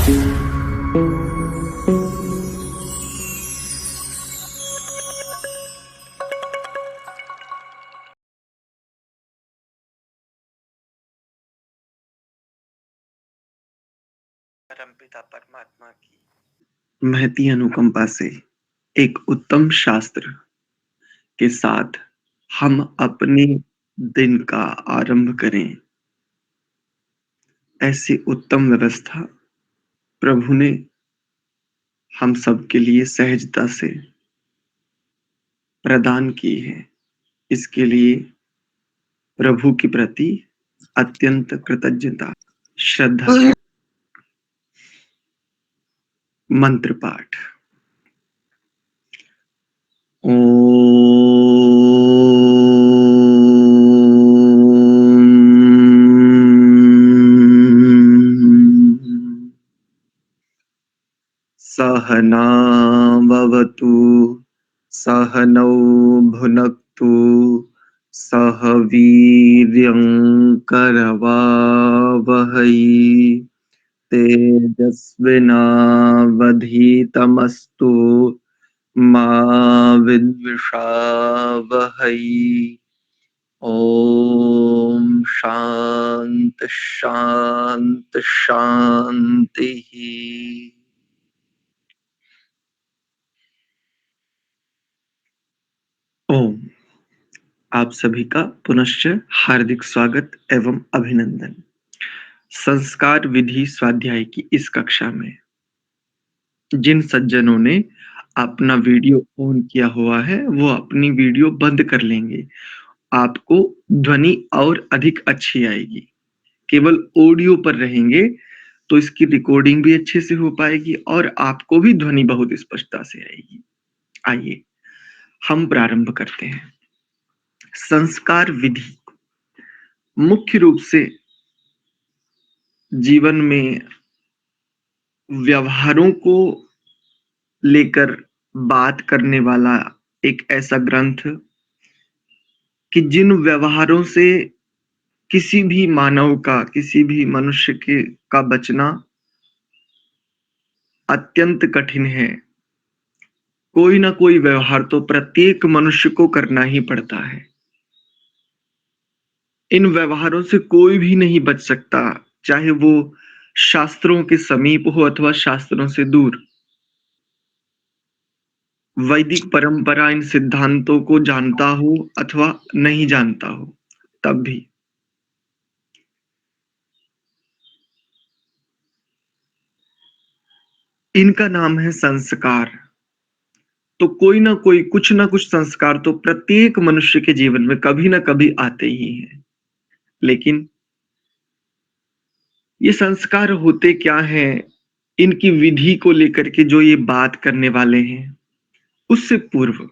परमपिता परमात्मा की महती अनुकंपा से एक उत्तम शास्त्र के साथ हम अपने दिन का आरंभ करें, ऐसी उत्तम व्यवस्था प्रभु ने हम सबके लिए सहजता से प्रदान की है। इसके लिए प्रभु के प्रति अत्यंत कृतज्ञता, श्रद्धा। मंत्र पाठ। सहना भवतु सहनौ भुनक्तु सह वीर्यं करवावहै तेजस्विनावधीतमस्तु मा विद्विषावहै। ओम शांत शांत शांतिः। ओम आप सभी का पुनश्च हार्दिक स्वागत एवं अभिनंदन। संस्कार विधि स्वाध्याय की इस कक्षा में जिन सज्जनों ने अपना वीडियो ऑन किया हुआ है वो अपनी वीडियो बंद कर लेंगे। आपको ध्वनि और अधिक अच्छी आएगी। केवल ऑडियो पर रहेंगे तो इसकी रिकॉर्डिंग भी अच्छे से हो पाएगी और आपको भी ध्वनि बहुत स्पष्टता से आएगी। आइए हम प्रारंभ करते हैं। संस्कार विधि मुख्य रूप से जीवन में व्यवहारों को लेकर बात करने वाला एक ऐसा ग्रंथ कि जिन व्यवहारों से किसी भी मानव का, किसी भी मनुष्य के का बचना अत्यंत कठिन है। कोई ना कोई व्यवहार तो प्रत्येक मनुष्य को करना ही पड़ता है। इन व्यवहारों से कोई भी नहीं बच सकता, चाहे वो शास्त्रों के समीप हो अथवा शास्त्रों से दूर। वैदिक परंपरा इन सिद्धांतों को जानता हो अथवा नहीं जानता हो, तब भी इनका नाम है संस्कार। तो कोई ना कोई, कुछ ना कुछ संस्कार तो प्रत्येक मनुष्य के जीवन में कभी ना कभी आते ही हैं। लेकिन ये संस्कार होते क्या हैं, इनकी विधि को लेकर के जो ये बात करने वाले हैं, उससे पूर्व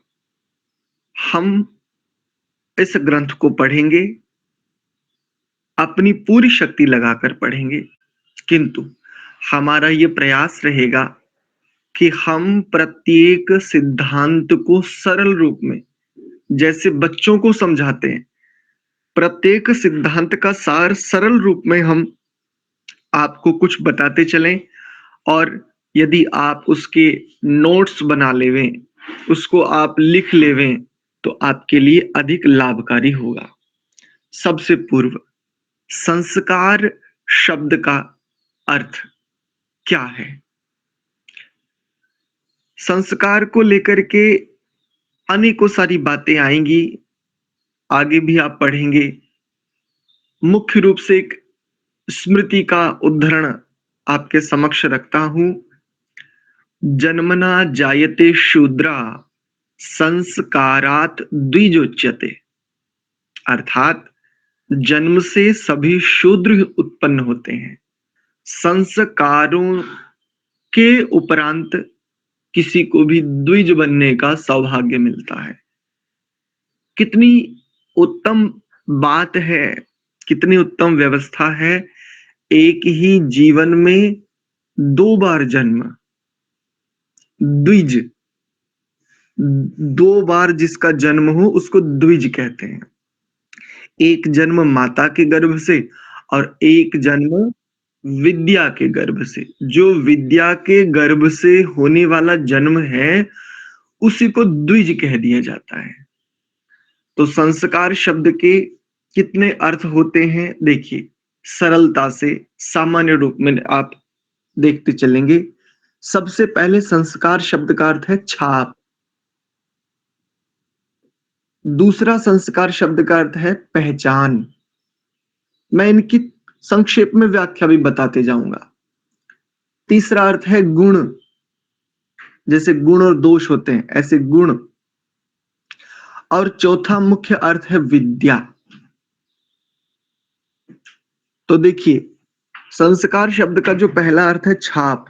हम इस ग्रंथ को पढ़ेंगे, अपनी पूरी शक्ति लगाकर पढ़ेंगे। किंतु हमारा ये प्रयास रहेगा कि हम प्रत्येक सिद्धांत को सरल रूप में, जैसे बच्चों को समझाते हैं, प्रत्येक सिद्धांत का सार सरल रूप में हम आपको कुछ बताते चलें। और यदि आप उसके नोट्स बना लेवें, उसको आप लिख लेवें, तो आपके लिए अधिक लाभकारी होगा। सबसे पूर्व संस्कार शब्द का अर्थ क्या है? संस्कार को लेकर के अनेकों सारी बातें आएंगी, आगे भी आप पढ़ेंगे। मुख्य रूप से एक स्मृति का उद्धरण आपके समक्ष रखता हूं। जन्मना जायते शूद्रा संस्कारात द्विजोच्यते। अर्थात जन्म से सभी शूद्र उत्पन्न होते हैं, संस्कारों के उपरांत किसी को भी द्विज बनने का सौभाग्य मिलता है। कितनी उत्तम बात है, कितनी उत्तम व्यवस्था है। एक ही जीवन में दो बार जन्म, द्विज, दो बार जिसका जन्म हो उसको द्विज कहते हैं। एक जन्म माता के गर्भ से और एक जन्म विद्या के गर्भ से। जो विद्या के गर्भ से होने वाला जन्म है, उसी को द्विज कह दिया जाता है। तो संस्कार शब्द के कितने अर्थ होते हैं, देखिए सरलता से सामान्य रूप में आप देखते चलेंगे। सबसे पहले संस्कार शब्द का अर्थ है छाप। दूसरा संस्कार शब्द का अर्थ है पहचान। मैं इनकी संक्षेप में व्याख्या भी बताते जाऊंगा। तीसरा अर्थ है गुण, जैसे गुण और दोष होते हैं ऐसे गुण। और चौथा मुख्य अर्थ है विद्या। तो देखिए, संस्कार शब्द का जो पहला अर्थ है छाप,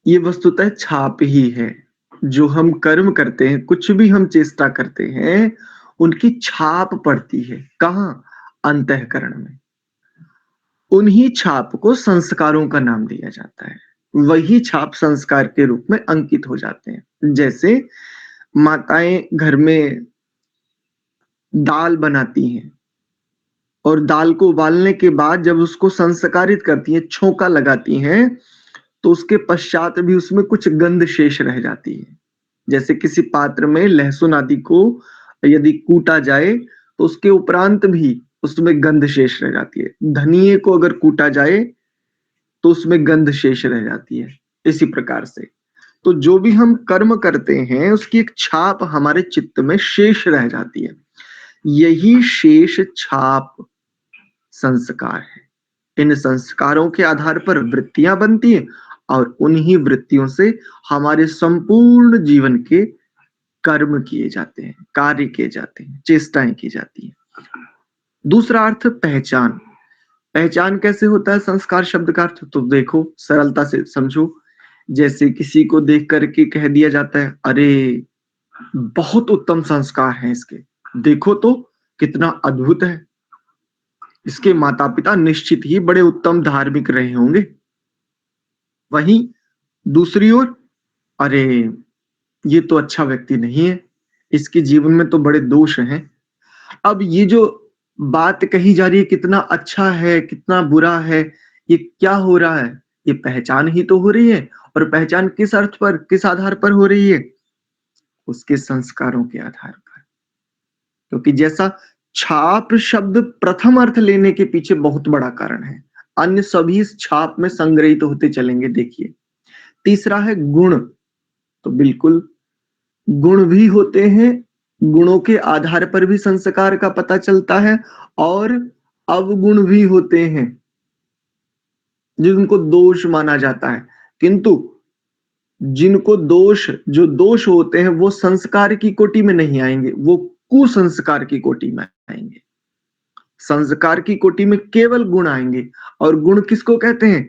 ये वस्तुतः छाप ही है। जो हम कर्म करते हैं, कुछ भी हम चेष्टा करते हैं, उनकी छाप पड़ती है। कहाँ? अंतःकरण में। उन्हीं छाप को संस्कारों का नाम दिया जाता है। वही छाप संस्कार के रूप में अंकित हो जाते हैं। जैसे माताएं घर में दाल बनाती हैं और दाल को उबालने के बाद जब उसको संस्कारित करती हैं, छोंका लगाती हैं, तो उसके पश्चात भी उसमें कुछ गंध शेष रह जाती है। जैसे किसी पात्र में लहसुन आदि को यदि कूटा जाए तो उसके उपरांत भी उसमें गंध शेष रह जाती है। धनिये को अगर कूटा जाए तो उसमें गंध शेष रह जाती है। इसी प्रकार से तो जो भी हम कर्म करते हैं, उसकी एक छाप हमारे चित्त में शेष रह जाती है। यही शेष छाप संस्कार है। इन संस्कारों के आधार पर वृत्तियां बनती हैं और उन्हीं वृत्तियों से हमारे संपूर्ण जीवन के कर्म किए जाते हैं, कार्य किए जाते हैं, चेष्टाएं की जाती हैं। दूसरा अर्थ पहचान। पहचान कैसे होता है संस्कार शब्द का अर्थ? तो देखो सरलता से समझो। जैसे किसी को देख करके कह दिया जाता है, अरे बहुत उत्तम संस्कार हैं इसके, देखो तो कितना अद्भुत है, इसके माता पिता निश्चित ही बड़े उत्तम धार्मिक रहे होंगे। वहीं दूसरी ओर, अरे ये तो अच्छा व्यक्ति नहीं है, इसके जीवन में तो बड़े दोष हैं। अब ये जो बात कही जा रही है, कितना अच्छा है कितना बुरा है, ये क्या हो रहा है? ये पहचान ही तो हो रही है। और पहचान किस अर्थ पर, किस आधार पर हो रही है? उसके संस्कारों के आधार पर। क्योंकि जैसा छाप शब्द प्रथम अर्थ लेने के पीछे बहुत बड़ा कारण है, अन्य सभी इस छाप में संग्रहित होते चलेंगे। देखिए तीसरा है गुण। तो बिल्कुल गुण भी होते हैं, गुणों के आधार पर भी संस्कार का पता चलता है। और अवगुण भी होते हैं जिनको दोष माना जाता है, किंतु जिनको दोष, जो दोष होते हैं वो संस्कार की कोटि में नहीं आएंगे, वो कुसंस्कार की कोटि में आएंगे। संस्कार की कोटि में केवल गुण आएंगे। और गुण किसको कहते हैं?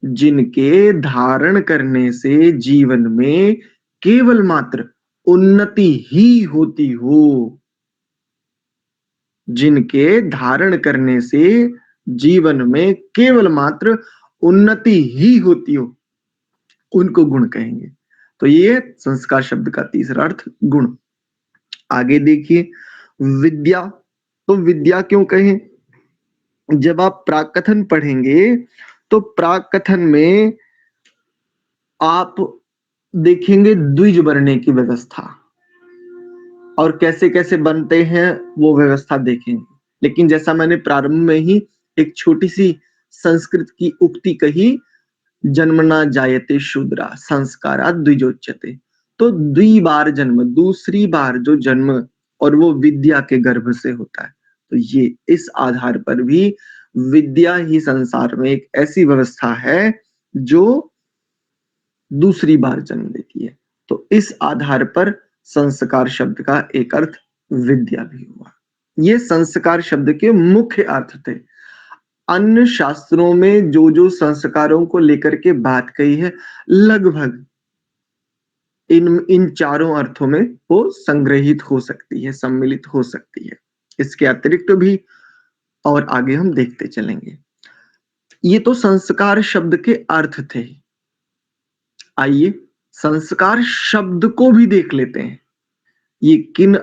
जिनके धारण करने से जीवन में केवल मात्र उन्नति ही होती हो। जिनके धारण करने से जीवन में केवल मात्र उन्नति ही होती हो, उनको गुण कहेंगे। तो ये संस्कार शब्द का तीसरा अर्थ गुण। आगे देखिए विद्या। तो विद्या क्यों कहें? जब आप प्राक कथन पढ़ेंगे तो प्राक कथन में आप देखेंगे द्विज बनने की व्यवस्था, और कैसे कैसे बनते हैं वो व्यवस्था देखेंगे। लेकिन जैसा मैंने प्रारंभ में ही एक छोटी सी संस्कृत की उक्ति कही, जन्मना जायते शूद्रा संस्कारा द्विजोच्यते। तो द्विबार जन्म, दूसरी बार जो जन्म, और वो विद्या के गर्भ से होता है। तो ये इस आधार पर भी विद्या ही संसार में एक ऐसी व्यवस्था है जो दूसरी बार जन्म देती है। तो इस आधार पर संस्कार शब्द का एक अर्थ विद्या भी हुआ। ये संस्कार शब्द के मुख्य अर्थ थे। अन्य शास्त्रों में जो जो संस्कारों को लेकर के बात कही है, लगभग इन चारों अर्थों में वो संग्रहित हो सकती है, सम्मिलित हो सकती है। इसके अतिरिक्त भी और आगे हम देखते चलेंगे। ये तो संस्कार शब्द के अर्थ थे। आइए संस्कार शब्द को भी देख लेते हैं। ये किन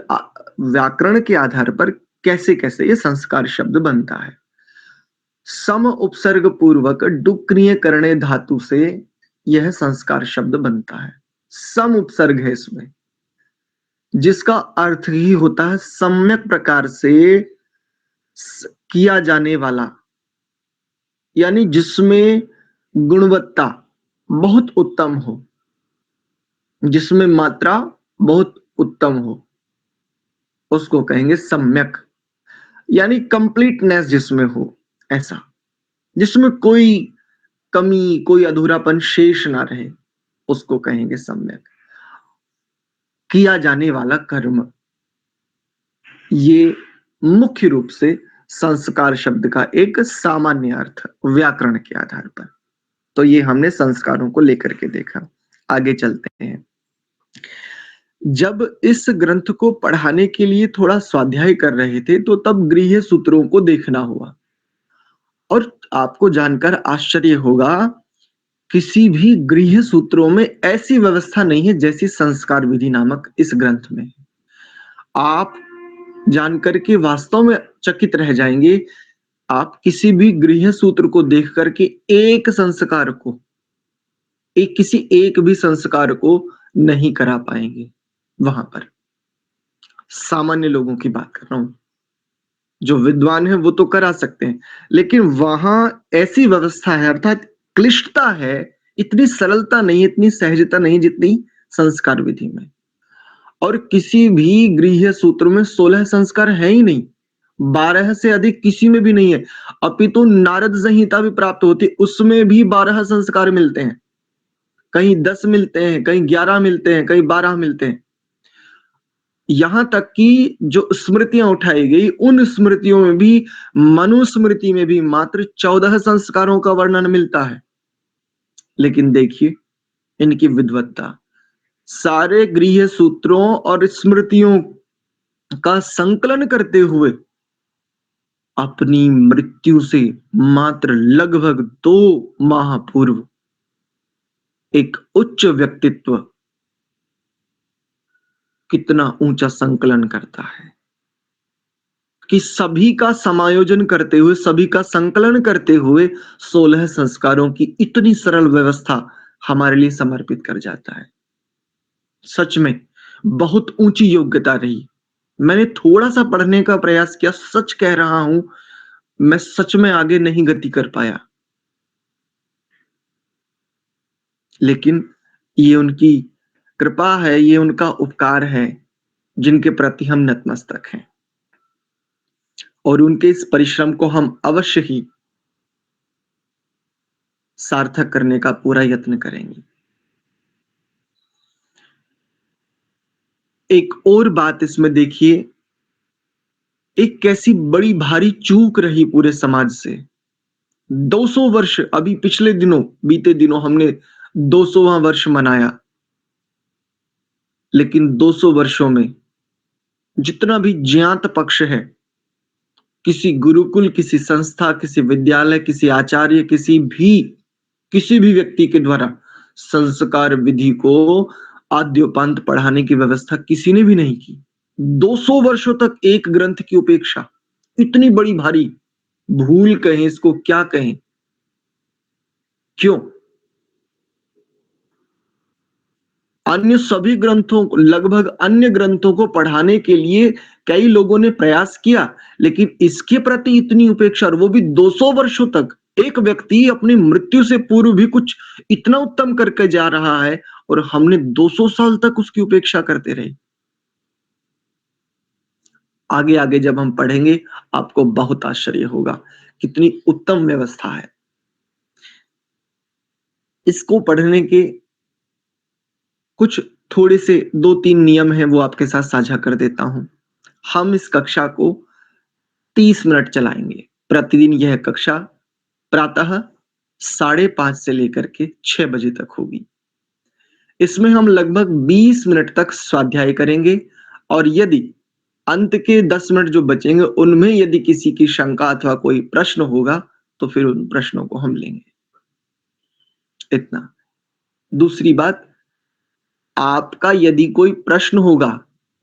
व्याकरण के आधार पर कैसे कैसे ये संस्कार शब्द बनता है। सम उपसर्ग पूर्वक डुक्रिय करणे धातु से यह संस्कार शब्द बनता है। सम उपसर्ग है इसमें, जिसका अर्थ ही होता है सम्यक प्रकार से किया जाने वाला, यानी जिसमें गुणवत्ता बहुत उत्तम हो, जिसमें मात्रा बहुत उत्तम हो, उसको कहेंगे सम्यक। यानी कंप्लीटनेस जिसमें हो, ऐसा जिसमें कोई कमी, कोई अधूरापन शेष ना रहे, उसको कहेंगे सम्यक। किया जाने वाला कर्म, ये मुख्य रूप से संस्कार शब्द का एक सामान्य अर्थ व्याकरण के आधार पर। तो ये हमने संस्कारों को लेकर के देखा। आगे चलते हैं। जब इस ग्रंथ को पढ़ाने के लिए थोड़ा स्वाध्याय कर रहे थे, तो तब गृह्य सूत्रों को देखना हुआ, और आपको जानकर आश्चर्य होगा, किसी भी गृह्य सूत्रों में ऐसी व्यवस्था नहीं है जैसी संस्कार विधि नामक इस ग्रंथ में। आप जानकर के वास्तव में चकित रह जाएंगे। आप किसी भी गृह्य सूत्र को देख करके एक संस्कार को, किसी एक भी संस्कार को नहीं करा पाएंगे। वहां पर सामान्य लोगों की बात कर रहा हूं, जो विद्वान है वो तो करा सकते हैं, लेकिन वहां ऐसी व्यवस्था है, अर्थात क्लिष्टता है, इतनी सरलता नहीं, इतनी सहजता नहीं जितनी संस्कार विधि में। और किसी भी गृह्य सूत्र में 16 संस्कार है ही नहीं, 12 से अधिक किसी में भी नहीं है। अपितु नारद संहिता भी प्राप्त होती, उसमें भी 12 संस्कार मिलते हैं, कहीं 10 मिलते हैं, कहीं 11 मिलते हैं, कहीं 12 मिलते हैं। यहां तक कि जो स्मृतियां उठाई गई, उन स्मृतियों में भी, मनुस्मृति में भी मात्र 14 संस्कारों का वर्णन मिलता है। लेकिन देखिए इनकी विद्वत्ता, सारे गृह्य सूत्रों और स्मृतियों का संकलन करते हुए अपनी मृत्यु से मात्र लगभग 2 माह पूर्व एक उच्च व्यक्तित्व कितना ऊंचा संकलन करता है, कि सभी का समायोजन करते हुए, सभी का संकलन करते हुए 16 संस्कारों की इतनी सरल व्यवस्था हमारे लिए समर्पित कर जाता है। सच में बहुत ऊंची योग्यता रही। मैंने थोड़ा सा पढ़ने का प्रयास किया, सच कह रहा हूं, मैं सच में आगे नहीं गति कर पाया, लेकिन ये उनकी कृपा है, ये उनका उपकार है, जिनके प्रति हम नतमस्तक हैं, और उनके इस परिश्रम को हम अवश्य ही सार्थक करने का पूरा यत्न करेंगे। एक और बात इसमें देखिए, एक कैसी बड़ी भारी चूक रही पूरे समाज से। 200 वर्ष, अभी पिछले दिनों, बीते दिनों हमने 200वां वर्ष मनाया, लेकिन 200 वर्षों में जितना भी ज्ञात पक्ष है, किसी गुरुकुल, किसी संस्था, किसी विद्यालय, किसी आचार्य, किसी भी व्यक्ति के द्वारा संस्कार विधि को आद्योपांत पढ़ाने की व्यवस्था किसी ने भी नहीं की। 200 वर्षों तक एक ग्रंथ की उपेक्षा, इतनी बड़ी भारी भूल कहें इसको, क्या कहें, क्यों? अन्य सभी ग्रंथों को, लगभग अन्य ग्रंथों को पढ़ाने के लिए कई लोगों ने प्रयास किया, लेकिन इसके प्रति इतनी उपेक्षा, और वो भी 200 वर्षों तक। एक व्यक्ति अपनी मृत्यु से पूर्व भी कुछ इतना उत्तम करके जा रहा है, और हमने 200 साल तक उसकी उपेक्षा करते रहे। आगे आगे जब हम पढ़ेंगे, आपको बहुत आश्चर्य होगा कितनी उत्तम व्यवस्था है। इसको पढ़ने के कुछ थोड़े से 2-3 नियम हैं, वो आपके साथ साझा कर देता हूं। हम इस कक्षा को 30 मिनट चलाएंगे प्रतिदिन। यह कक्षा प्रातः 5:30 से लेकर के 6 बजे तक होगी। इसमें हम लगभग 20 मिनट तक स्वाध्याय करेंगे, और यदि अंत के 10 मिनट जो बचेंगे, उनमें यदि किसी की शंका अथवा कोई प्रश्न होगा, तो फिर उन प्रश्नों को हम लेंगे। इतना। दूसरी बात, आपका यदि कोई प्रश्न होगा,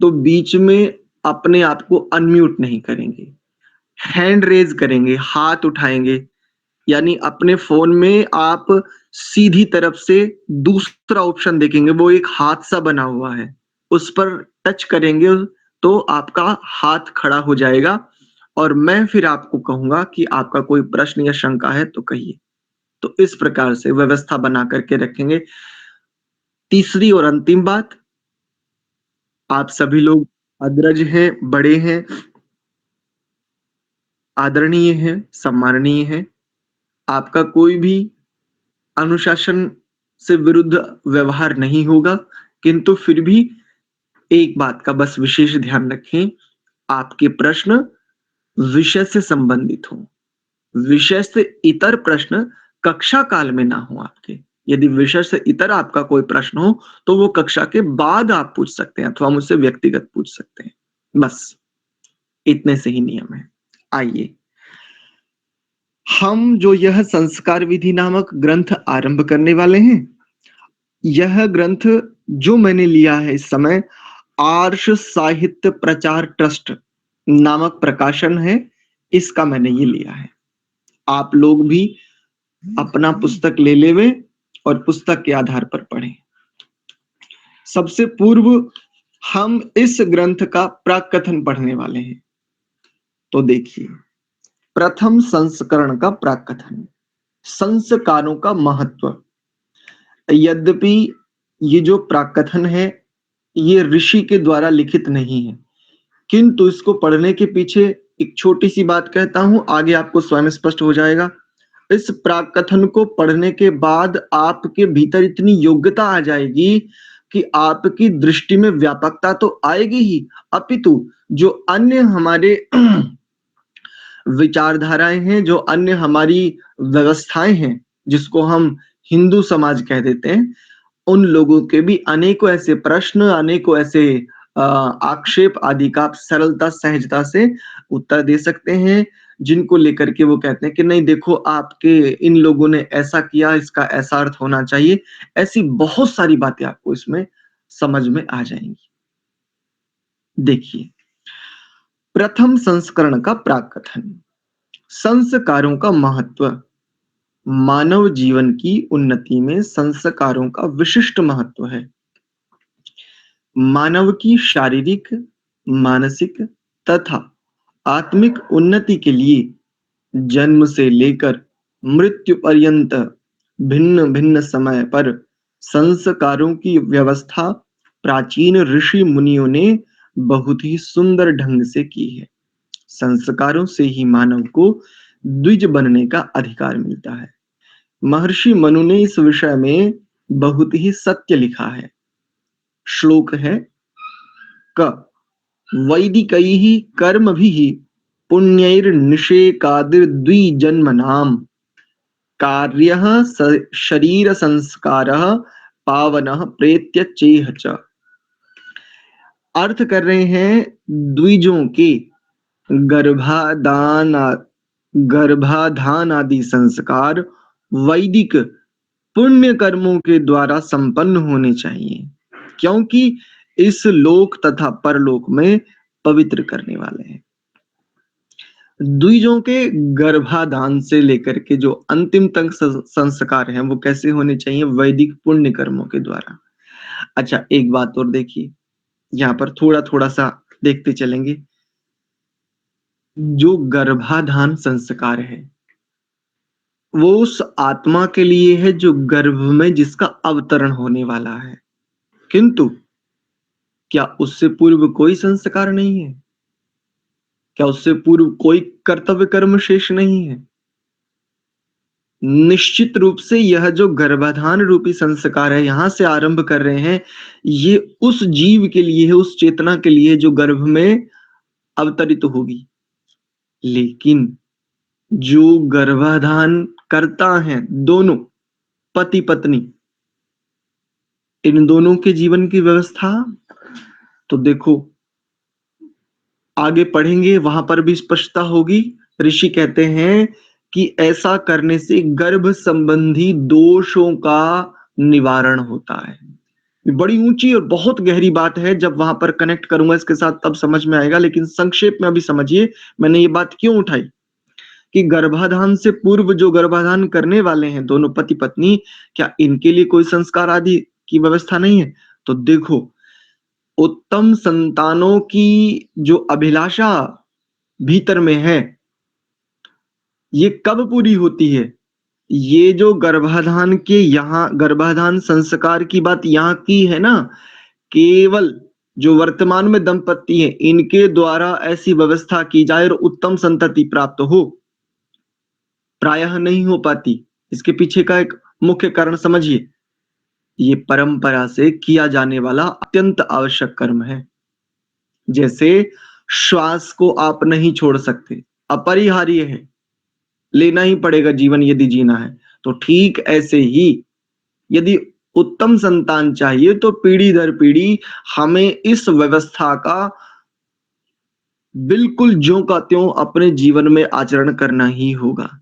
तो बीच में अपने आप को अनम्यूट नहीं करेंगे, हैंड रेज करेंगे, हाथ उठाएंगे, यानी अपने फ़ोन में आप सीधी तरफ से दूसरा ऑप्शन देखेंगे, वो एक हाथ सा बना हुआ है। उस पर टच करेंगे तो आपका हाथ खड़ा हो जाएगा और मैं फिर आपको कहूँगा कि आपका कोई प्रश्न या शंका है तो कहिए। तो इस प्रकार से व्यवस्था बना कर के रखेंगे। तीसरी और अंतिम बात, आप सभी लोग अग्रज हैं, बड़े हैं, आदरणीय हैं, सम्माननीय हैं। आपका कोई भी अनुशासन से विरुद्ध व्यवहार नहीं होगा, किंतु फिर भी एक बात का बस विशेष ध्यान रखें, आपके प्रश्न विषय से संबंधित हों। विषय से इतर प्रश्न कक्षा काल में ना हो आपके। यदि विषय से इतर आपका कोई प्रश्न हो, तो वो कक्षा के बाद आप पूछ सकते हैं अथवा मुझसे व्यक्तिगत पूछ सकते हैं। बस इतने से ही नियम है। आइए, हम जो यह संस्कार विधि नामक ग्रंथ आरंभ करने वाले हैं, यह ग्रंथ जो मैंने लिया है इस समय आर्ष साहित्य प्रचार ट्रस्ट नामक प्रकाशन है, इसका मैंने ये लिया है। आप लोग भी अपना पुस्तक ले लेवे और पुस्तक के आधार पर पढ़ें। सबसे पूर्व हम इस ग्रंथ का प्राक कथन पढ़ने वाले हैं। तो देखिए, प्रथम संस्करण का प्राक कथन, संस्कारों का महत्व। यद्यपि ये जो प्राक कथन है, ये ऋषि के द्वारा लिखित नहीं है, किंतु इसको पढ़ने के पीछे एक छोटी सी बात कहता हूं, आगे आपको स्वयं स्पष्ट हो जाएगा। इस प्राक कथन को पढ़ने के बाद आपके भीतर इतनी योग्यता आ जाएगी कि आपकी दृष्टि में व्यापकता तो आएगी ही, अपितु जो अन्य हमारे विचारधाराएं हैं, जो अन्य हमारी व्यवस्थाएं हैं, जिसको हम हिंदू समाज कह देते हैं, उन लोगों के भी अनेकों ऐसे प्रश्न, अनेकों ऐसे आक्षेप आदि का आप सरलता सहजता से उत्तर दे सकते हैं, जिनको लेकर के वो कहते हैं कि नहीं देखो, आपके इन लोगों ने ऐसा किया, इसका ऐसा अर्थ होना चाहिए। ऐसी बहुत सारी बातें आपको इसमें समझ में आ जाएंगी। देखिए, प्रथम संस्करण का प्राक कथन, संस्कारों का महत्व। मानव जीवन की उन्नति में संस्कारों का विशिष्ट महत्व है। मानव की शारीरिक, मानसिक तथा आत्मिक उन्नति के लिए जन्म से लेकर मृत्यु पर्यंत भिन्न भिन्न समय पर संस्कारों की व्यवस्था प्राचीन ऋषि मुनियों ने बहुत ही सुंदर ढंग से की है। संस्कारों से ही मानव को द्विज बनने का अधिकार मिलता है। महर्षि मनु ने इस विषय में बहुत ही सत्य लिखा है। श्लोक है क वैदिकैः कर्मभिः पुण्यैर्निषेकादिर्द्विजन्मनां कार्यः शरीर संस्कारः पावनः प्रेत्य चेह च। अर्थ कर रहे हैं, द्विजों के गर्भाधान गर्भाधान आदि संस्कार वैदिक पुण्य कर्मों के द्वारा संपन्न होने चाहिए, क्योंकि इस लोक तथा परलोक में पवित्र करने वाले हैं। द्विजों के गर्भाधान से लेकर के जो अंतिम तक संस्कार हैं, वो कैसे होने चाहिए? वैदिक पुण्य कर्मों के द्वारा। अच्छा, एक बात और देखिए, यहाँ पर थोड़ा थोड़ा सा देखते चलेंगे। जो गर्भाधान संस्कार है, वो उस आत्मा के लिए है जो गर्भ में जिसका अवतरण होने वाला है, किंतु क्या उससे पूर्व कोई संस्कार नहीं है? क्या उससे पूर्व कोई कर्तव्य कर्म शेष नहीं है? निश्चित रूप से यह जो गर्भाधान रूपी संस्कार है, यहां से आरंभ कर रहे हैं, ये उस जीव के लिए है, उस चेतना के लिए जो गर्भ में अवतरित होगी। लेकिन जो गर्भाधान करता है, दोनों पति पत्नी, इन दोनों के जीवन की व्यवस्था तो देखो, आगे पढ़ेंगे वहां पर भी स्पष्टता होगी। ऋषि कहते हैं कि ऐसा करने से गर्भ संबंधी दोषों का निवारण होता है। बड़ी ऊंची और बहुत गहरी बात है, जब वहां पर कनेक्ट करूंगा इसके साथ तब समझ में आएगा, लेकिन संक्षेप में अभी समझिए मैंने ये बात क्यों उठाई। कि गर्भाधान से पूर्व जो गर्भाधान करने वाले हैं दोनों पति पत्नी, क्या इनके लिए कोई संस्कार आदि की व्यवस्था नहीं है? तो देखो, उत्तम संतानों की जो अभिलाषा भीतर में है, ये कब पूरी होती है? ये जो गर्भाधान संस्कार की बात यहाँ की है ना, केवल जो वर्तमान में दंपति है इनके द्वारा ऐसी व्यवस्था की जाए और उत्तम संतति प्राप्त हो, प्रायः नहीं हो पाती। इसके पीछे का एक मुख्य कारण समझिए, ये परंपरा से किया जाने वाला अत्यंत आवश्यक कर्म है। जैसे श्वास को आप नहीं छोड़ सकते, अपरिहार्य है, लेना ही पड़ेगा जीवन यदि जीना है। तो ठीक ऐसे ही यदि उत्तम संतान चाहिए तो पीढ़ी दर पीढ़ी हमें इस व्यवस्था का बिल्कुल ज्यों का त्यों अपने जीवन में आचरण करना ही होगा।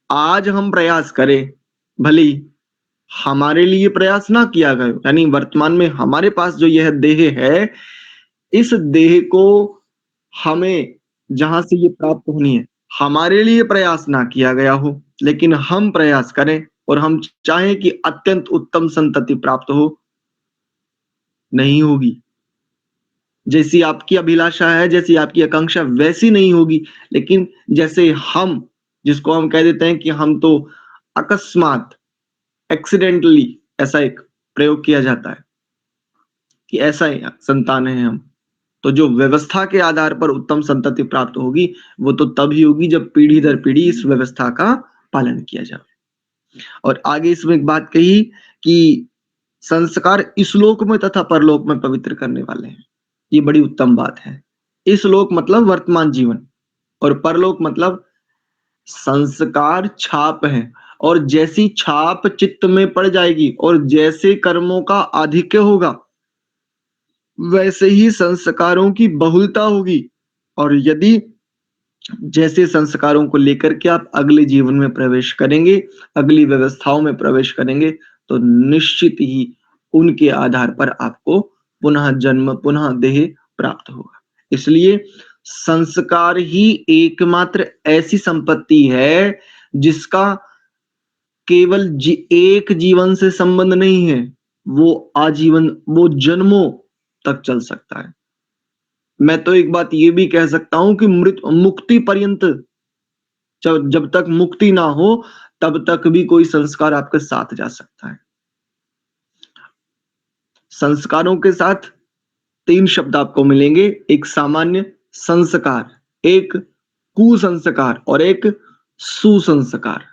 आज हम प्रयास करें, भले ही हमारे लिए प्रयास ना किया गया, यानी वर्तमान में हमारे पास जो यह देह है, इस देह को हमें जहां से ये प्राप्त होनी है, हमारे लिए प्रयास ना किया गया हो, लेकिन हम प्रयास करें और हम चाहें कि अत्यंत उत्तम संतति प्राप्त हो, नहीं होगी। जैसी आपकी अभिलाषा है, जैसी आपकी आकांक्षा वैसी नहीं होगी। लेकिन जैसे हम, जिसको हम कह देते हैं कि हम तो अकस्मात, एक्सीडेंटली, ऐसा एक प्रयोग किया जाता है कि ऐसा ही संतान है हम। तो जो व्यवस्था के आधार पर उत्तम संतति प्राप्त होगी, वो तो तभी होगी जब पीढ़ी दर पीढ़ी इस व्यवस्था का पालन किया जाए। और आगे इसमें एक बात कही कि संस्कार इस लोक में तथा परलोक में पवित्र करने वाले हैं। ये बड़ी उत्तम बात है। इस लोक मतलब वर्तमान जीवन, और परलोक मतलब संस्कार छाप है, और जैसी छाप चित्त में पड़ जाएगी और जैसे कर्मों का आधिक्य होगा, वैसे ही संस्कारों की बहुलता होगी। और यदि जैसे संस्कारों को लेकर के आप अगले जीवन में प्रवेश करेंगे, अगली व्यवस्थाओं में प्रवेश करेंगे, तो निश्चित ही उनके आधार पर आपको पुनः जन्म, पुनः देह प्राप्त होगा। इसलिए संस्कार ही एकमात्र ऐसी संपत्ति है जिसका केवल एक जीवन से संबंध नहीं है, वो आजीवन, वो जन्मों तक चल सकता है। मैं तो एक बात ये भी कह सकता हूं कि मुक्ति पर्यंत, जब तक मुक्ति ना हो तब तक भी कोई संस्कार आपके साथ जा सकता है। संस्कारों के साथ तीन शब्द आपको मिलेंगे, एक सामान्य संस्कार, एक कुसंस्कार और एक सुसंस्कार।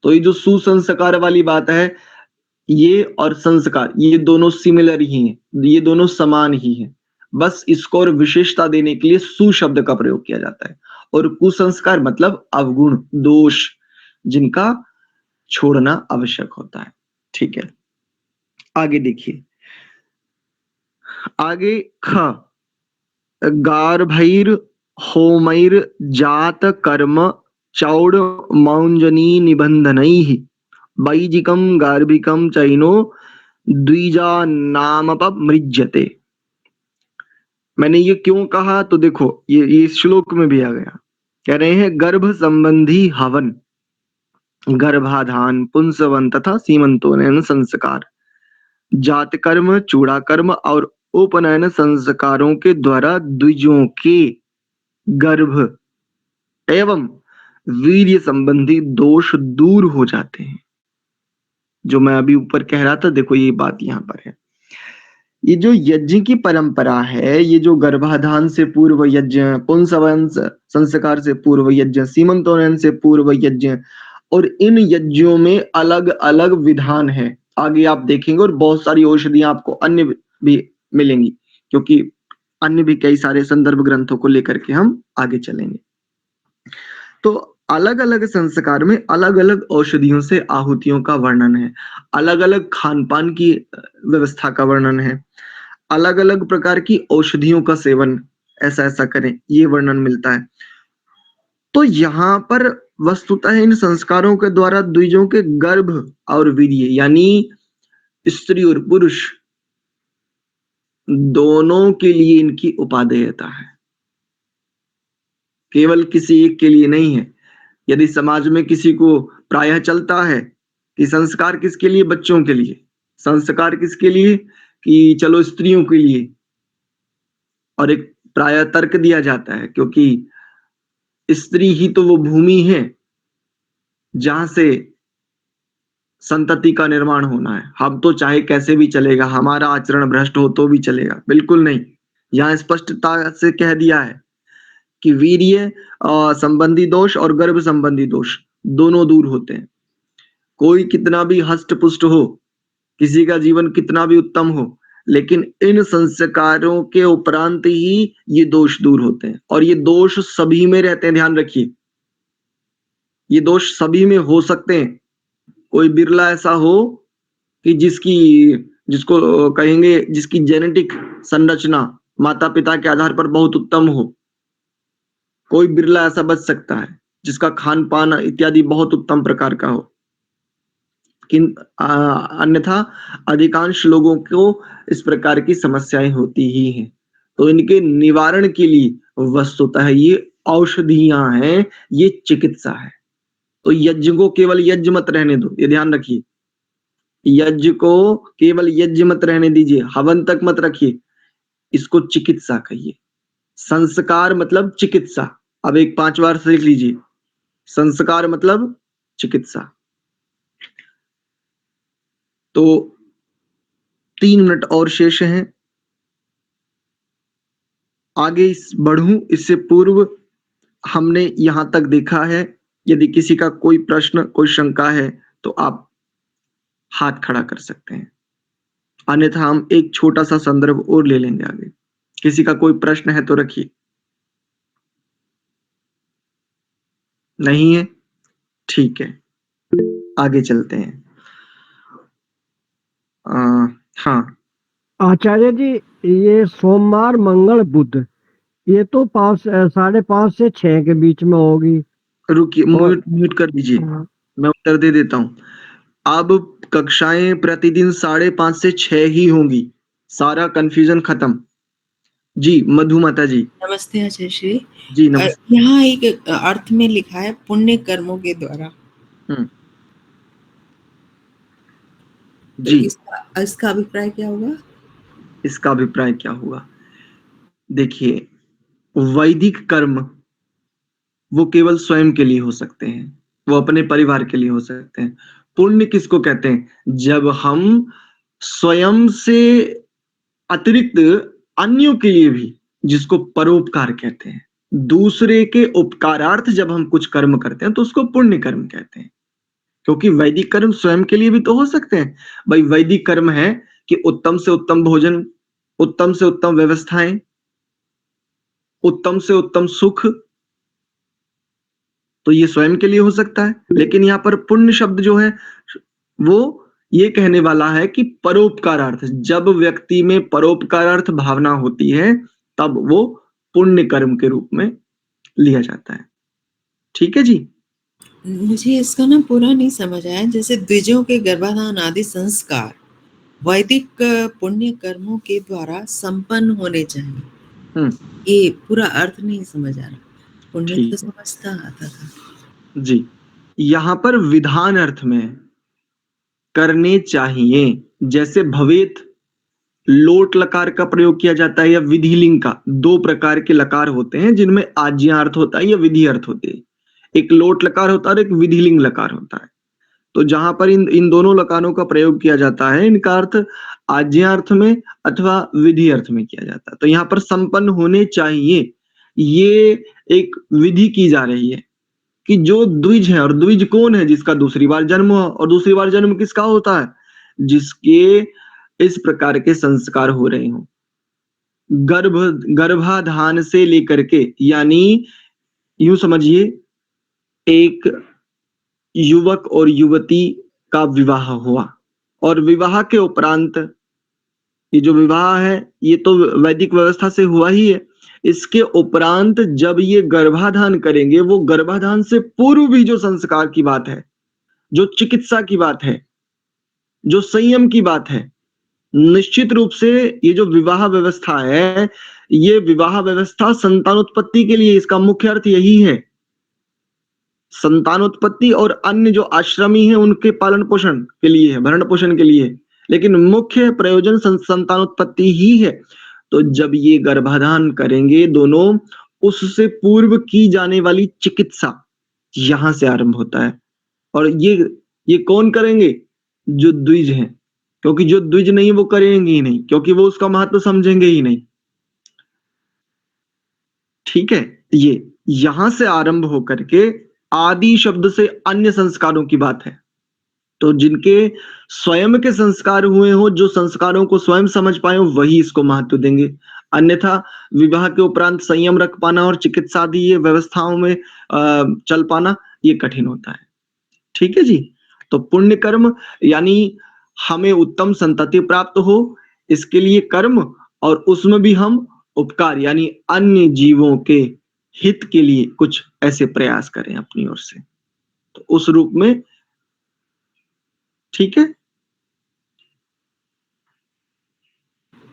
तो ये जो सुसंस्कार वाली बात है, ये और संस्कार, ये दोनों सिमिलर ही हैं, ये दोनों समान ही हैं। बस इसको और विशेषता देने के लिए सु शब्द का प्रयोग किया जाता है। और कुसंस्कार मतलब अवगुण, दोष, जिनका छोड़ना आवश्यक होता है। ठीक है, आगे देखिए। आगे ख, गार्भैर होमैर जात कर्म चौड़ मौंजनी निबंधनैः वैजिकं गार्भिकं चैनो द्विजानामपमृज्यते। मैंने ये क्यों कहा, तो देखो ये इस श्लोक में भी आ गया। कह रहे हैं गर्भ संबंधी हवन, गर्भाधान, पुंसवन तथा सीमंतोनयन संस्कार, जात कर्म, चूड़ा कर्म और उपनयन संस्कारों के द्वारा द्विजों के गर्भ एवं वीर्य संबंधी दोष दूर हो जाते हैं। जो मैं अभी ऊपर कह रहा था, देखो ये बात यहाँ पर है। ये जो यज्ञ की परंपरा है, ये जो गर्भाधान से पूर्व यज्ञ, पुंसवन संस्कार से पूर्व यज्ञ, सीमंतोनयन से पूर्व यज्ञ, और इन यज्ञों में अलग अलग विधान है। आगे आप देखेंगे और बहुत सारी औषधियां आपको अन्य भी मिलेंगी, क्योंकि अन्य भी कई सारे संदर्भ ग्रंथों को लेकर के हम आगे चलेंगे। तो अलग अलग संस्कार में अलग अलग औषधियों से आहुतियों का वर्णन है, अलग अलग खान पान की व्यवस्था का वर्णन है, अलग अलग प्रकार की औषधियों का सेवन ऐसा ऐसा करें, ये वर्णन मिलता है। तो यहाँ पर वस्तुतः इन संस्कारों के द्वारा द्विजों के गर्भ और वीर्य, यानी स्त्री और पुरुष दोनों के लिए इनकी उपादेयता है, केवल किसी एक के लिए नहीं है। यदि समाज में किसी को प्रायः चलता है कि संस्कार किसके लिए, बच्चों के लिए, संस्कार किसके लिए कि चलो स्त्रियों के लिए, और एक प्रायः तर्क दिया जाता है क्योंकि स्त्री ही तो वो भूमि है जहां से संतति का निर्माण होना है। हम तो चाहे कैसे भी चलेगा, हमारा आचरण भ्रष्ट हो तो भी चलेगा, बिल्कुल नहीं। यहाँ स्पष्टता से कह दिया है कि वीर्य संबंधी दोष और गर्भ संबंधी दोष दोनों दूर होते हैं। कोई कितना भी हष्ट पुष्ट हो, किसी का जीवन कितना भी उत्तम हो, लेकिन इन संस्कारों के उपरांत ही ये दोष दूर होते हैं, और ये दोष सभी में रहते हैं। ध्यान रखिए, ये दोष सभी में हो सकते हैं। कोई बिरला ऐसा हो कि जिसको कहेंगे जिसकी जेनेटिक संरचना माता पिता के आधार पर बहुत उत्तम हो। कोई बिरला ऐसा बच सकता है जिसका खान पान इत्यादि बहुत उत्तम प्रकार का हो, अन्यथा अधिकांश लोगों को इस प्रकार की समस्याएं होती ही हैं। तो इनके निवारण के लिए वस्तुतः ये औषधियां हैं, ये चिकित्सा है। तो यज्ञ को केवल यज्ञ मत रहने दो, ये ध्यान रखिए। यज्ञ को केवल यज्ञ मत रहने दीजिए, हवन तक मत रखिए, इसको चिकित्सा कहिए। संस्कार मतलब चिकित्सा। अब एक 5 बार से लिख लीजिए, संस्कार मतलब चिकित्सा। तो 3 मिनट और शेष हैं, आगे बढ़ूं इससे पूर्व हमने यहां तक देखा है। यदि किसी का कोई प्रश्न, कोई शंका है तो आप हाथ खड़ा कर सकते हैं, अन्यथा हम एक छोटा सा संदर्भ और ले लेंगे आगे। किसी का कोई प्रश्न है तो रखिए। नहीं है, ठीक है, आगे चलते हैं। हाँ आचार्य जी, ये सोमवार मंगल बुध ये तो 5:30 से 6 के बीच में होगी। रुकिए, और म्यूट कर दीजिए, हाँ, मैं उत्तर दे देता हूँ। अब कक्षाएं प्रतिदिन 5:30 से 6 ही होंगी, सारा कंफ्यूजन खत्म। जी मधुमाता जी। नमस्ते आचार्य श्री। जी नमस्ते। यहाँ एक अर्थ में लिखा है पुण्य कर्मों के द्वारा, तो जी इसका अभिप्राय क्या होगा? इसका अभिप्राय क्या हुआ? देखिए, वैदिक कर्म वो केवल स्वयं के लिए हो सकते हैं, वो अपने परिवार के लिए हो सकते हैं। पुण्य किसको कहते हैं? जब हम स्वयं से अतिरिक्त अन्यों के लिए भी, जिसको परोपकार कहते हैं, दूसरे के उपकारार्थ जब हम कुछ कर्म करते हैं तो उसको पुण्य कर्म कहते हैं। क्योंकि वैदिक कर्म स्वयं के लिए भी तो हो सकते हैं। भाई वैदिक कर्म है कि उत्तम से उत्तम भोजन, उत्तम से उत्तम व्यवस्थाएं, उत्तम से उत्तम सुख, तो ये स्वयं के लिए हो सकता है। लेकिन यहाँ पर पुण्य शब्द जो है वो ये कहने वाला है कि परोपकारार्थ, जब व्यक्ति में परोपकारार्थ भावना होती है तब वो पुण्य कर्म के रूप में लिया जाता है। ठीक है जी। मुझे इसका ना पूरा नहीं समझ आया। जैसे द्विजों के गर्भाधान आदि संस्कार वैदिक पुण्य कर्मों के द्वारा संपन्न होने चाहिए, ये पूरा अर्थ नहीं समझ आ रहा। पुण्य तो समझता आता था जी। यहाँ पर विधान अर्थ में करने चाहिए, जैसे भवेत लोट लकार का प्रयोग किया जाता है या विधिलिंग का। 2 प्रकार के लकार होते हैं जिनमें आज्ञा अर्थ होता है या विधि अर्थ होते हैं। एक लोट लकार होता है और एक विधिलिंग लकार होता है। तो जहां पर इन दोनों लकारों का प्रयोग किया जाता है, इनका अर्थ आज्ञा अर्थ में अथवा विधि अर्थ में किया जाता है। तो यहाँ पर संपन्न होने चाहिए, ये एक विधि की जा रही है कि जो द्विज है, और द्विज कौन है? जिसका दूसरी बार जन्म हो। और दूसरी बार जन्म किसका होता है? जिसके इस प्रकार के संस्कार हो रहे हो, गर्भाधान से लेकर के, यानी यूं समझिए एक युवक और युवती का विवाह हुआ, और विवाह के उपरांत ये जो विवाह है ये तो वैदिक व्यवस्था से हुआ ही है। इसके उपरांत जब ये गर्भाधान करेंगे, वो गर्भाधान से पूर्व भी जो संस्कार की बात है, जो चिकित्सा की बात है, जो संयम की बात है, निश्चित रूप से ये जो विवाह व्यवस्था है, ये विवाह व्यवस्था संतानोत्पत्ति के लिए, इसका मुख्य अर्थ यही है। संतानोत्पत्ति और अन्य जो आश्रमी है उनके पालन पोषण के लिए है, भरण पोषण के लिए, लेकिन मुख्य प्रयोजन संतानोत्पत्ति ही है। तो जब ये गर्भाधान करेंगे दोनों, उससे पूर्व की जाने वाली चिकित्सा यहां से आरंभ होता है। और ये कौन करेंगे? जो द्विज हैं, क्योंकि जो द्विज नहीं वो करेंगे ही नहीं, क्योंकि वो उसका महत्व समझेंगे ही नहीं। ठीक है, ये यहां से आरंभ होकर के आदि शब्द से अन्य संस्कारों की बात है। तो जिनके स्वयं के संस्कार हुए हो, जो संस्कारों को स्वयं समझ पाए हो, वही इसको महत्व देंगे। अन्यथा विवाह के उपरांत संयम रख पाना और चिकित्सा आदि ये व्यवस्थाओं में चल पाना ये कठिन होता है। ठीक है जी। तो पुण्य कर्म यानी हमें उत्तम संतति प्राप्त हो, इसके लिए कर्म, और उसमें भी हम उपकार यानी अन्य जीवों के हित के लिए कुछ ऐसे प्रयास करें अपनी ओर से, तो उस रूप में। ठीक है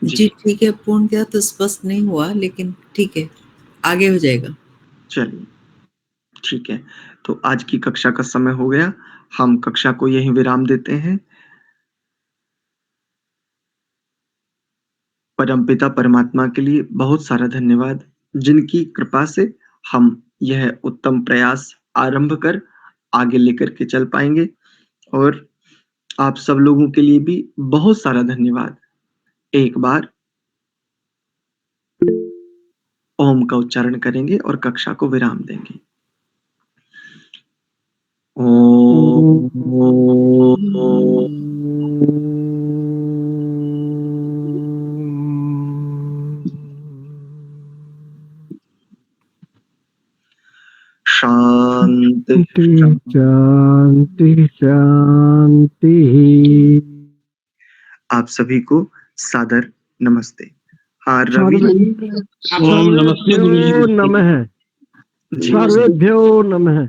जी ठीक है, पूर्णतः तो स्पष्ट नहीं हुआ, लेकिन ठीक है, आगे हो जाएगा। चलिए ठीक है, तो आज की कक्षा का समय हो गया, हम कक्षा को यहीं विराम देते हैं। परमपिता परमात्मा के लिए बहुत सारा धन्यवाद, जिनकी कृपा से हम यह उत्तम प्रयास आरंभ कर आगे लेकर के चल पाएंगे। और आप सब लोगों के लिए भी बहुत सारा धन्यवाद। एक बार ओम का उच्चारण करेंगे और कक्षा को विराम देंगे। शांति शांति शांति। आप सभी को सादर नमस्ते। हाँ रवि, ओम नमस्ते गुरुजी। नमः। सर्वेभ्यो नमः।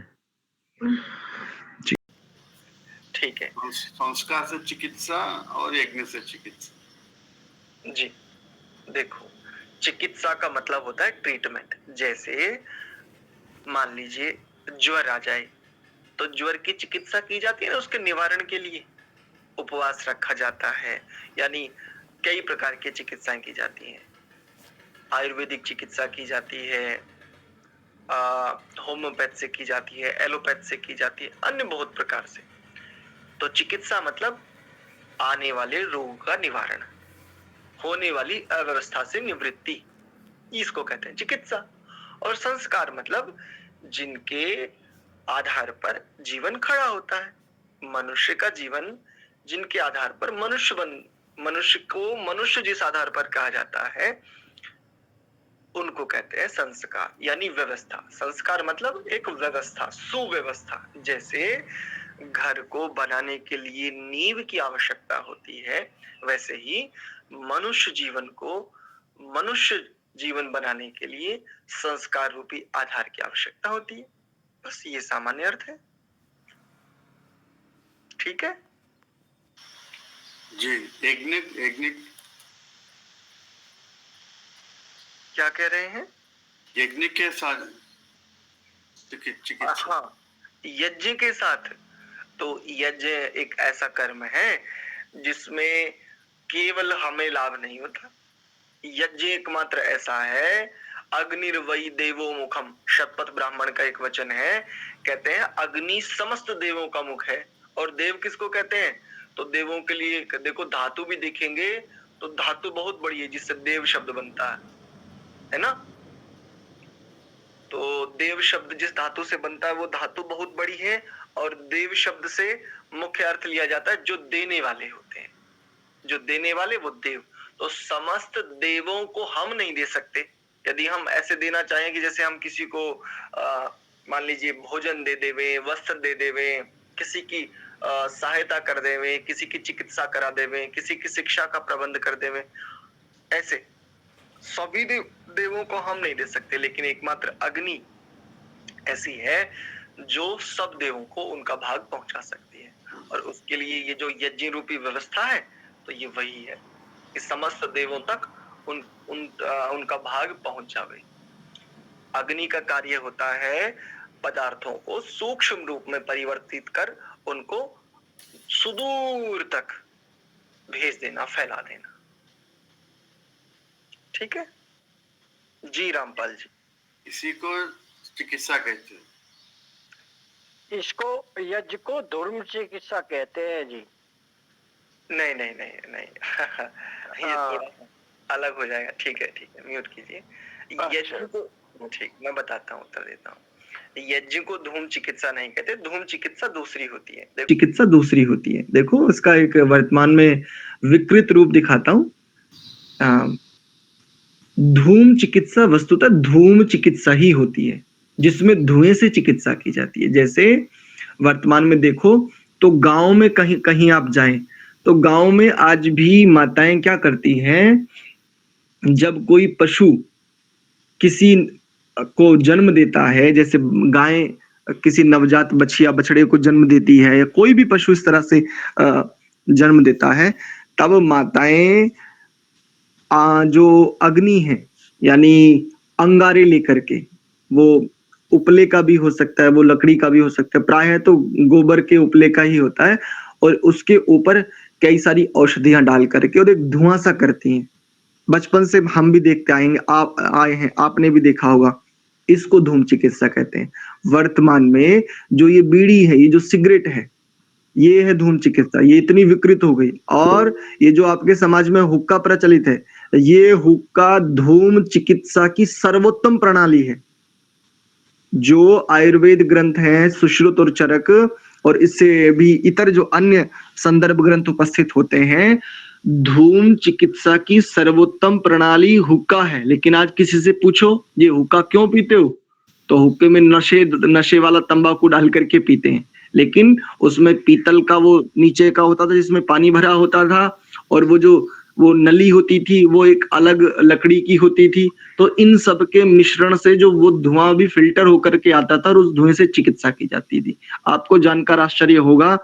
ठीक है, संस्कार से चिकित्सा और यज्ञ से चिकित्सा। जी देखो, चिकित्सा का मतलब होता है ट्रीटमेंट। जैसे मान लीजिए ज्वर आ जाए, तो ज्वर की चिकित्सा की जाती है ना, उसके निवारण के लिए उपवास रखा जाता है, यानी कई प्रकार की चिकित्साएं की जाती हैं। आयुर्वेदिक चिकित्सा की जाती है, होम्योपैथ से की जाती है, एलोपैथ से की जाती है, अन्य बहुत प्रकार से। तो चिकित्सा मतलब आने वाले रोग का निवारण, होने वाली अव्यवस्था से निवृत्ति, इसको कहते हैं चिकित्सा। और संस्कार मतलब जिनके आधार पर जीवन खड़ा होता है, मनुष्य का जीवन जिनके आधार पर मनुष्य को मनुष्य जिस आधार पर कहा जाता है, उनको कहते हैं संस्कार यानी व्यवस्था। संस्कार मतलब एक व्यवस्था, सुव्यवस्था। जैसे घर को बनाने के लिए नींव की आवश्यकता होती है, वैसे ही मनुष्य जीवन बनाने के लिए संस्कार रूपी आधार की आवश्यकता होती है। बस ये सामान्य अर्थ है। ठीक है जी। यज्ञ क्या कह रहे हैं? यज्ञ के साथ चिकित्सा। हाँ, यज्ञ के साथ। तो यज्ञ एक ऐसा कर्म है जिसमें केवल हमें लाभ नहीं होता। यज्ञ एकमात्र ऐसा है, अग्निर्वै देवो मुखम, शतपथ ब्राह्मण का एक वचन है, कहते हैं अग्नि समस्त देवों का मुख है। और देव किसको कहते हैं? तो देवों के लिए देखो, धातु भी देखेंगे तो धातु बहुत बड़ी है जिससे देव शब्द बनता है ना। तो देव शब्द जिस धातु से बनता है वो धातु बहुत बड़ी है, और देव शब्द से मुख्य अर्थ लिया जाता है जो देने वाले होते हैं, जो देने वाले वो देव। तो समस्त देवों को हम नहीं दे सकते। यदि हम ऐसे देना चाहें कि जैसे हम किसी को मान लीजिए भोजन दे देवे, वस्त्र दे देवे, किसी की सहायता कर देवे, किसी की चिकित्सा करा देवे, किसी की शिक्षा का प्रबंध कर देवे, ऐसे सभी देवों को हम नहीं दे सकते। लेकिन एकमात्र अग्नि ऐसी है जो सब देवों को उनका भाग पहुंचा सकती है। और उसके लिए ये जो यज्ञ रूपी व्यवस्था है, तो ये वही है कि समस्त देवों तक उनका भाग पहुंच जावे। अग्नि का कार्य होता है पदार्थों को सूक्ष्म रूप में परिवर्तित कर उनको सुदूर तक भेज देना, फैला देना। ठीक है जी रामपाल जी। इसी को चिकित्सा कहते हैं। इसको यज्ञ को धर्म चिकित्सा कहते हैं जी। नहीं नहीं नहीं नहीं ये थोड़ा अलग हो जाएगा। ठीक है म्यूट कीजिए। यज्ञ को, ठीक, मैं बताता हूँ, उत्तर देता हूँ। यज्ञ को धूम चिकित्सा नहीं कहते, धूम चिकित्सा दूसरी होती है। चिकित्सा दूसरी होती है। देखो इसका एक वर्तमान में विकृत रूप दिखाता हूँ। धूम चिकित्सा वस्तुतः धूम चिकित्सा ही होती है, जिसमें धुएं से चिकित्सा की जाती है। जैसे वर्तमान में देखो तो गांव में कहीं कहीं आप जाएं तो गांव में आज भी माताएं क्या करती हैं, जब कोई पशु किसी को जन्म देता है, जैसे गाय किसी नवजात बछिया बछड़े को जन्म देती है या कोई भी पशु इस तरह से जन्म देता है, तब माताएं जो अग्नि है यानी अंगारे लेकर के, वो उपले का भी हो सकता है, वो लकड़ी का भी हो सकता है, प्रायः तो गोबर के उपले का ही होता है, और उसके ऊपर कई सारी औषधियां डाल करके और एक धुआं सा करती हैं। बचपन से हम भी देखते आएंगे, आप आए हैं, आपने भी देखा होगा। इसको धूम चिकित्सा कहते हैं। वर्तमान में जो ये बीड़ी है, ये जो सिगरेट है, ये है धूम चिकित्सा। ये इतनी विकृत हो गई। और ये जो आपके समाज में हुक्का प्रचलित है, ये हुक्का धूम चिकित्सा की सर्वोत्तम प्रणाली है। जो आयुर्वेद ग्रंथ हैं सुश्रुत और चरक, और इससे भी इतर जो अन्य संदर्भ ग्रंथ उपस्थित होते हैं, धूम चिकित्सा की सर्वोत्तम प्रणाली हुक्का है। लेकिन आज किसी से पूछो ये हुक्का क्यों पीते हो, तो हुक्के में नशे वाला तंबाकू डाल करके पीते हैं। लेकिन उसमें पीतल का वो नीचे का होता था जिसमें पानी भरा होता था, और वो नली होती थी वो एक अलग लकड़ी की होती थी। तो इन सब के मिश्रण से जो वो धुआं भी फिल्टर होकर के आता था और उस धुएं से चिकित्सा की जाती थी। आपको जानकर आश्चर्य होगा,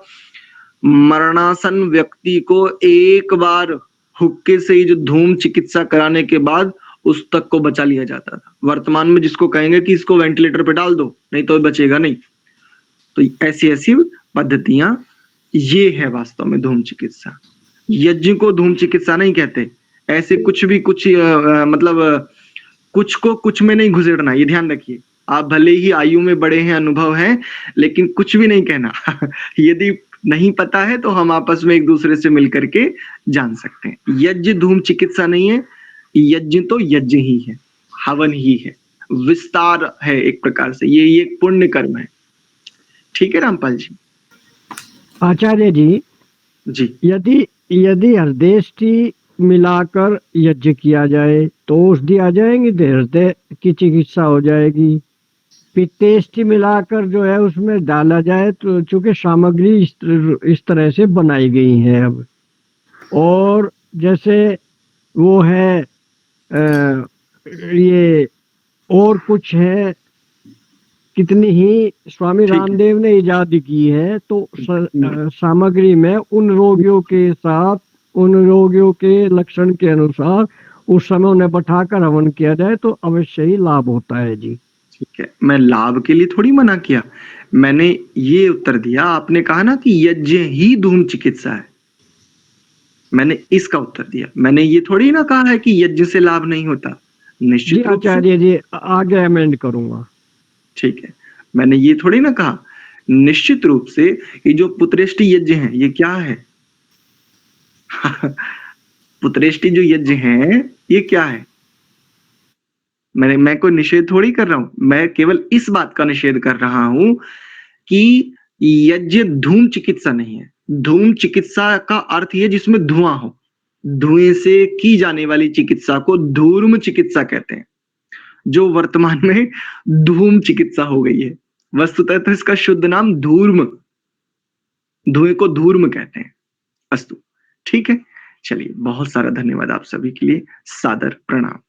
मरणासन व्यक्ति को एक बार हुक्के से ही जो धूम चिकित्सा कराने के बाद उस तक को बचा लिया जाता था। वर्तमान में जिसको कहेंगे कि इसको वेंटिलेटर पे डाल दो, नहीं तो बचेगा नहीं। तो ऐसी ऐसी पद्धतियां, ये है वास्तव में धूम चिकित्सा। यज्ञ को धूम चिकित्सा नहीं कहते। ऐसे कुछ भी कुछ मतलब कुछ को कुछ में नहीं घुसेड़ना, ये ध्यान रखिए। आप भले ही आयु में बड़े हैं, अनुभव हैं, लेकिन कुछ भी नहीं कहना। यदि नहीं पता है तो हम आपस में एक दूसरे से मिलकर के जान सकते हैं। यज्ञ धूम चिकित्सा नहीं है, यज्ञ तो यज्ञ ही है, हवन ही है, विस्तार है एक प्रकार से। ये एक पुण्य कर्म है। ठीक है रामपाल जी। आचार्य जी जी, यदि हृदय मिलाकर यज्ञ किया जाए तो औषधि आ जाएंगी, हृदय की चिकित्सा हो जाएगी। पित्तेष्टि मिलाकर जो है उसमें डाला जाए तो चूंकि सामग्री इस तरह से बनाई गई है अब। और जैसे वो है ये और कुछ है, कितनी ही स्वामी रामदेव ने इजाद की है। तो सामग्री में उन रोगियों के साथ, उन रोगियों के लक्षण के अनुसार उस समय उन्हें बैठाकर हवन किया जाए तो अवश्य ही लाभ होता है जी। ठीक है, मैं लाभ के लिए थोड़ी मना किया, मैंने ये उत्तर दिया। आपने कहा ना कि यज्ञ ही धूम चिकित्सा है, मैंने इसका उत्तर दिया। मैंने ये थोड़ी ना कहा है कि यज्ञ से लाभ नहीं होता। निश्चित रूप से आचार्य जी आगे अमेंड करूंगा। ठीक है, मैंने ये थोड़ी ना कहा। निश्चित रूप से ये जो पुत्रेष्टि यज्ञ है, ये क्या है? पुत्रेष्टि जो यज्ञ है ये क्या है? मैं कोई निषेध थोड़ी कर रहा हूं, मैं केवल इस बात का निषेध कर रहा हूं कि यज्ञ धूम चिकित्सा नहीं है। धूम चिकित्सा का अर्थ ये जिसमें धुआं हो, धुएं से की जाने वाली चिकित्सा को धूर्म चिकित्सा कहते हैं, जो वर्तमान में धूम चिकित्सा हो गई है। वस्तुतः तो इसका शुद्ध नाम धूर्म, धुएं को धूर्म कहते हैं। अस्तु, ठीक है, चलिए, बहुत सारा धन्यवाद आप सभी के लिए, सादर प्रणाम।